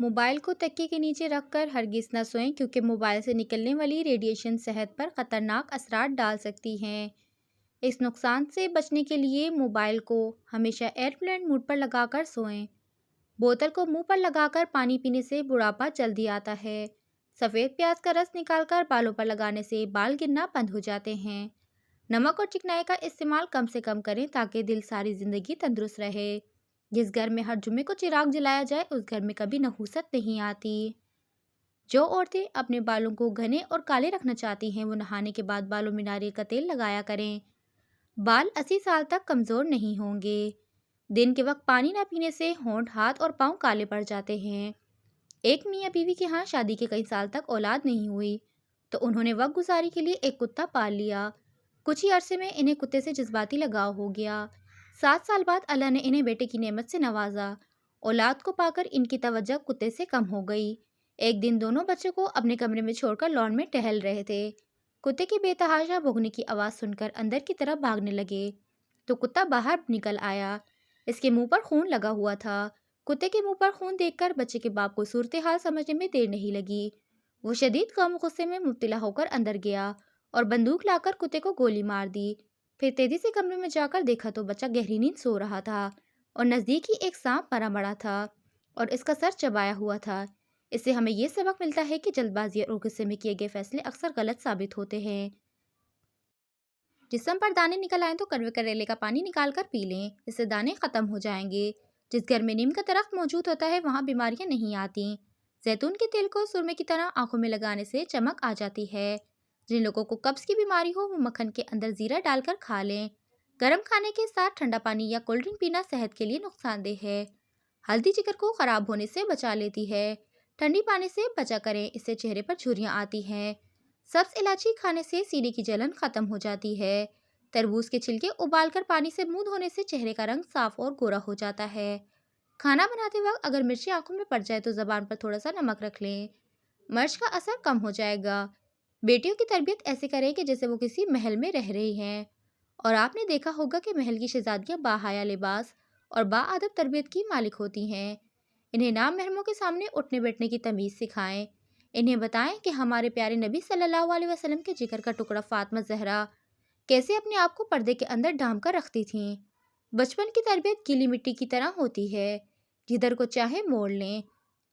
Mobile کو تکیے کے نیچے رکھ کر ہرگز نہ سوئیں کیونکہ موبائل سے نکلنے والی ریڈیشن صحت پر خطرناک اثرات ڈال سکتی ہیں۔ اس نقصان سے بچنے کے لیے موبائل کو ہمیشہ ایئرپلین موڈ پر لگا کر سوئیں۔ بوتل کو منہ پر لگا کر پانی پینے سے بڑھاپا جلدی آتا ہے۔ سفید پیاز کا رس نکال کر بالوں پر لگانے سے بال گرنا بند ہو جاتے ہیں۔ نمک اور چکنائی کا استعمال کم سے کم کریں تاکہ دل ساری زندگی تندرست رہے۔ جس گھر میں ہر جمعے کو چراغ جلایا جائے اس گھر میں کبھی نحوست نہیں آتی۔ جو عورتیں اپنے بالوں کو گھنے اور کالے رکھنا چاہتی ہیں وہ نہانے کے بعد بالوں میں ناریل کا تیل لگایا کریں۔ بال 80 سال تک کمزور نہیں ہوں گے۔ دن کے وقت پانی نہ پینے سے ہونٹ، ہاتھ اور پاؤں کالے پڑ جاتے ہیں۔ ایک میاں بیوی کے ہاں شادی کے کئی سال تک اولاد نہیں ہوئی تو انہوں نے وقت گزاری کے لیے ایک کتا پال لیا۔ کچھ ہی عرصے میں انہیں کتے سے جذباتی لگاؤ ہو گیا۔ 7 سال بعد اللہ نے انہیں بیٹے کی نعمت سے نوازا۔ اولاد کو پا کر ان کی توجہ کتے سے کم ہو گئی۔ ایک دن دونوں بچوں کو اپنے کمرے میں چھوڑ کر لان میں ٹہل رہے تھے۔ کتے کی بے تحاشا بھونکنے کی آواز سن کر اندر کی طرف بھاگنے لگے تو کتا باہر نکل آیا۔ اس کے منہ پر خون لگا ہوا تھا۔ کتے کے منہ پر خون دیکھ کر بچے کے باپ کو صورتحال سمجھنے میں دیر نہیں لگی۔ وہ شدید غم و غصے میں مبتلا ہو کر اندر گیا اور بندوق لا کر کتے کو گولی مار دی۔ پھر تیزی سے کمرے میں جا کر دیکھا تو بچہ گہری نیند سو رہا تھا اور نزدیک ہی ایک سانپ مرا پڑا تھا اور اس کا سر چبایا ہوا تھا۔ اس سے ہمیں یہ سبق ملتا ہے کہ جلد بازی اور غصے میں کیے گئے فیصلے اکثر غلط ثابت ہوتے ہیں۔ جسم پر دانے نکل آئیں تو کڑوے کریلے کا پانی نکال کر پی لیں، اس سے دانے ختم ہو جائیں گے۔ جس گھر میں نیم کا درخت موجود ہوتا ہے وہاں بیماریاں نہیں آتی۔ زیتون کے تیل کو سرمے کی طرح آنکھوں میں لگانے سے چمک آ جاتی ہے۔ جن لوگوں کو قبض کی بیماری ہو وہ مکھن کے اندر زیرہ ڈال کر کھا لیں۔ گرم کھانے کے ساتھ ٹھنڈا پانی یا کولڈ ڈرنک پینا صحت کے لیے نقصان دہ ہے۔ ہلدی جگر کو خراب ہونے سے بچا لیتی ہے۔ ٹھنڈی پانی سے بچا کریں، اس سے چہرے پر جھریاں آتی ہیں۔ سبز الائچی کھانے سے سینے کی جلن ختم ہو جاتی ہے۔ تربوز کے چھلکے ابال کر پانی سے منہ دھونے سے چہرے کا رنگ صاف اور گورا ہو جاتا ہے۔ کھانا بناتے وقت اگر مرچی آنکھوں میں پڑ جائے تو زبان پر تھوڑا سا نمک رکھ لیں، مرچ کا اثر کم ہو جائے گا۔ بیٹیوں کی تربیت ایسے کریں کہ جیسے وہ کسی محل میں رہ رہی ہیں، اور آپ نے دیکھا ہوگا کہ محل کی شہزادیاں باحیا لباس اور باادب تربیت کی مالک ہوتی ہیں۔ انہیں نامحرموں کے سامنے اٹھنے بیٹھنے کی تمیز سکھائیں۔ انہیں بتائیں کہ ہمارے پیارے نبی صلی اللہ علیہ وسلم کے جگر کا ٹکڑا فاطمہ زہرا کیسے اپنے آپ کو پردے کے اندر ڈھانپ کر رکھتی تھیں۔ بچپن کی تربیت گیلی مٹی کی طرح ہوتی ہے، جدھر کو چاہے موڑ لیں۔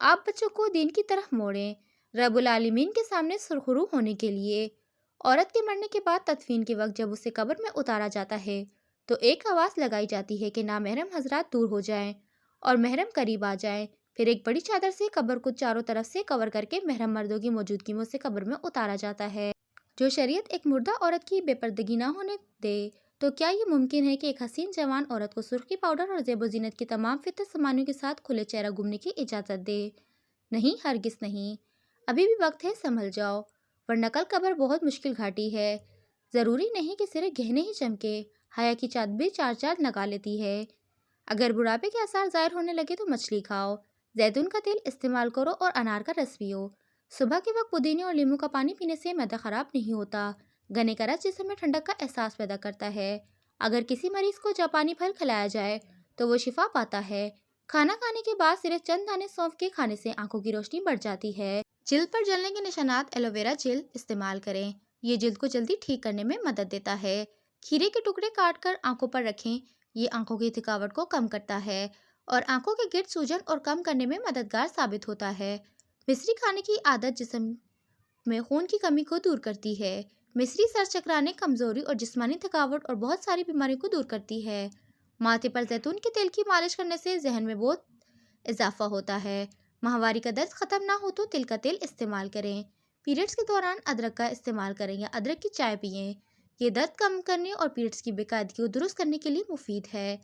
آپ بچوں کو دین کی طرف موڑیں، رب العالمین کے سامنے سرخرو ہونے کے لیے۔ عورت کے مرنے کے بعد تدفین کے وقت جب اسے قبر میں اتارا جاتا ہے تو ایک آواز لگائی جاتی ہے کہ نامحرم حضرات دور ہو جائیں اور محرم قریب آ جائیں۔ پھر ایک بڑی چادر سے قبر کو چاروں طرف سے کور کر کے محرم مردوں کی موجودگی میں اسے قبر میں اتارا جاتا ہے۔ جو شریعت ایک مردہ عورت کی بے پردگی نہ ہونے دے تو کیا یہ ممکن ہے کہ ایک حسین جوان عورت کو سرخی پاؤڈر اور زیب و زینت کی تمام فطر سامانیوں کے ساتھ کھلے چہرہ گھومنے کی اجازت دے؟ نہیں، ہرگز نہیں۔ ابھی بھی وقت ہے، سنبھل جاؤ، ورنہ کل قبر بہت مشکل گھاٹی ہے۔ ضروری نہیں کہ صرف گہنے ہی چمکے، حیا کی چادر بھی چار چاند لگا لیتی ہے۔ اگر بڑھاپے کے آثار ظاہر ہونے لگے تو مچھلی کھاؤ، زیتون کا تیل استعمال کرو اور انار کا رس پیو۔ صبح کے وقت پودینے اور لیموں کا پانی پینے سے معدہ خراب نہیں ہوتا۔ گنے کا رس جسم میں ٹھنڈک کا احساس پیدا کرتا ہے۔ اگر کسی مریض کو جاپانی پھل کھلایا جائے تو وہ شفا پاتا ہے۔ کھانا کھانے کے بعد صرف چند دانے سونف کے کھانے سے آنکھوں کی روشنی بڑھ جاتی ہے۔ جلد پر جلنے کے نشانات، ایلو ویرا جیل استعمال کریں، یہ جلد کو جلدی ٹھیک کرنے میں مدد دیتا ہے۔ کھیرے کے ٹکڑے کاٹ کر آنکھوں پر رکھیں، یہ آنکھوں کی تھکاوٹ کو کم کرتا ہے اور آنکھوں کے گرد سوجن اور کم کرنے میں مددگار ثابت ہوتا ہے۔ مصری کھانے کی عادت جسم میں خون کی کمی کو دور کرتی ہے۔ مصری سر چکرانے، کمزوری اور جسمانی تھکاوٹ اور بہت ساری بیماریوں کو دور کرتی ہے۔ ماتھے پر زیتون کے تیل کی مالش کرنے سے ذہن میں بہت اضافہ ہوتا ہے۔ ماہواری کا درد ختم نہ ہو تو تل کا تیل استعمال کریں۔ پیریڈز کے دوران ادرک کا استعمال کریں یا ادرک کی چائے پئیں، یہ درد کم کرنے اور پیریڈز کی بے قاعدگی کو درست کرنے کے لیے مفید ہے۔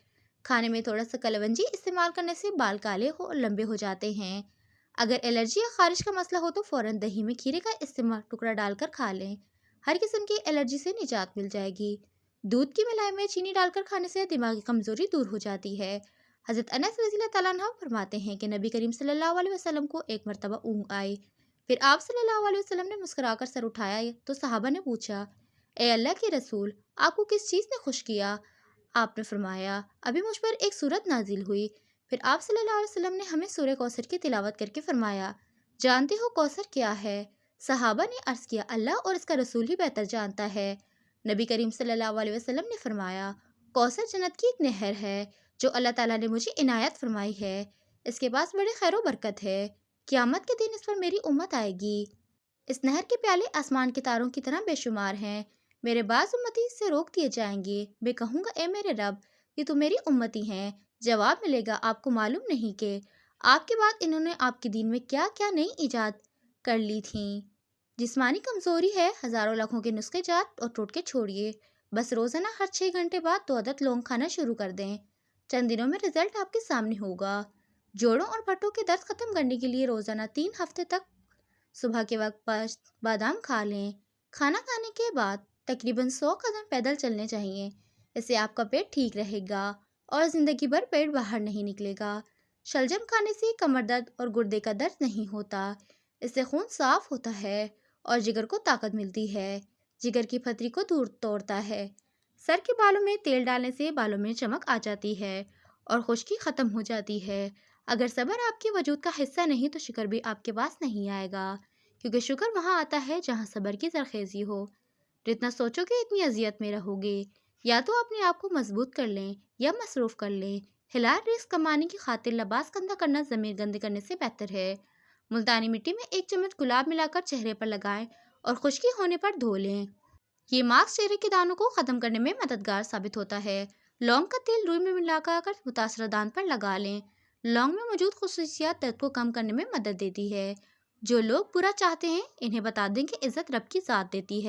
کھانے میں تھوڑا سا کلونجی استعمال کرنے سے بال کالے اور لمبے ہو جاتے ہیں۔ اگر الرجی یا خارش کا مسئلہ ہو تو فوراً دہی میں کھیرے کا استعمال ٹکڑا ڈال کر کھا لیں، ہر قسم کی الرجی سے نجات مل جائے گی۔ دودھ کی ملائی میں چینی ڈال کر کھانے سے دماغی کمزوری دور ہو جاتی ہے۔ حضرت انس رضی اللہ تعالیٰ عنہ فرماتے ہیں کہ نبی کریم صلی اللہ علیہ وسلم کو ایک مرتبہ اونگ آئی، پھر آپ صلی اللہ علیہ وسلم نے مسکرا کر سر اٹھایا تو صحابہ نے پوچھا، اے اللہ کے رسول، آپ کو کس چیز نے خوش کیا؟ آپ نے فرمایا، ابھی مجھ پر ایک سورت نازل ہوئی، پھر آپ صلی اللہ علیہ وسلم نے ہمیں سورہ کوثر کی تلاوت کر کے فرمایا، جانتے ہو کوثر کیا ہے؟ صحابہ نے عرض کیا، اللہ اور اس کا رسول ہی بہتر جانتا ہے۔ نبی کریم صلی اللہ علیہ وسلم نے فرمایا، کوثر جنت کی ایک نہر ہے جو اللہ تعالیٰ نے مجھے عنایت فرمائی ہے، اس کے پاس بڑے خیر و برکت ہے، قیامت کے دن اس پر میری امت آئے گی۔ اس نہر کے پیالے آسمان کے تاروں کی طرح بے شمار ہیں، میرے بعض امتی اس سے روک دیے جائیں گے، میں کہوں گا اے میرے رب، یہ تو میری امتی ہیں۔ جواب ملے گا، آپ کو معلوم نہیں کہ آپ کے بعد انہوں نے آپ کے دین میں کیا کیا نئی ایجاد کر لی تھیں۔ جسمانی کمزوری ہے، ہزاروں لاکھوں کے نسخے جات اور ٹوٹکے چھوڑیے، بس روزانہ ہر 6 گھنٹے بعد 2 عدد لونگ کھانا شروع کر دیں، چند دنوں میں رزلٹ آپ کے سامنے ہوگا۔ جوڑوں اور پٹھوں کے درد ختم کرنے کے لیے روزانہ 3 ہفتے تک صبح کے وقت بادام کھا لیں۔ کھانا کھانے کے بعد تقریباً 100 قدم پیدل چلنے چاہیے، اس سے آپ کا پیٹ ٹھیک رہے گا اور زندگی بھر پیٹ باہر نہیں نکلے گا۔ شلجم کھانے سے کمر درد اور گردے کا درد نہیں ہوتا، اس سے خون صاف ہوتا ہے اور جگر کو طاقت ملتی ہے، جگر کی پتھری کو دور توڑتا ہے۔ سر کے بالوں میں تیل ڈالنے سے بالوں میں چمک آ جاتی ہے اور خشکی ختم ہو جاتی ہے۔ اگر صبر آپ کے وجود کا حصہ نہیں تو شکر بھی آپ کے پاس نہیں آئے گا، کیونکہ شکر وہاں آتا ہے جہاں صبر کی زرخیزی ہو۔ جتنا سوچو گے اتنی اذیت میں رہو گے، یا تو اپنے آپ کو مضبوط کر لیں یا مصروف کر لیں۔ حلال رزق کمانے کی خاطر لباس گندہ کرنا ضمیر گندے کرنے سے بہتر ہے۔ ملتانی مٹی میں 1 چمچ گلاب ملا کر چہرے پر لگائیں اور خشکی ہونے پر دھو لیں، یہ ماسک چہرے کے دانوں کو ختم کرنے میں مددگار ثابت ہوتا ہے۔ لونگ کا تیل روئی میں ملا کر متاثرہ دان پر لگا لیں، لونگ میں موجود خصوصیات درد کو کم کرنے میں مدد دیتی ہے۔ جو لوگ برا چاہتے ہیں انہیں بتا دیں کہ عزت رب کی ذات دیتی ہے۔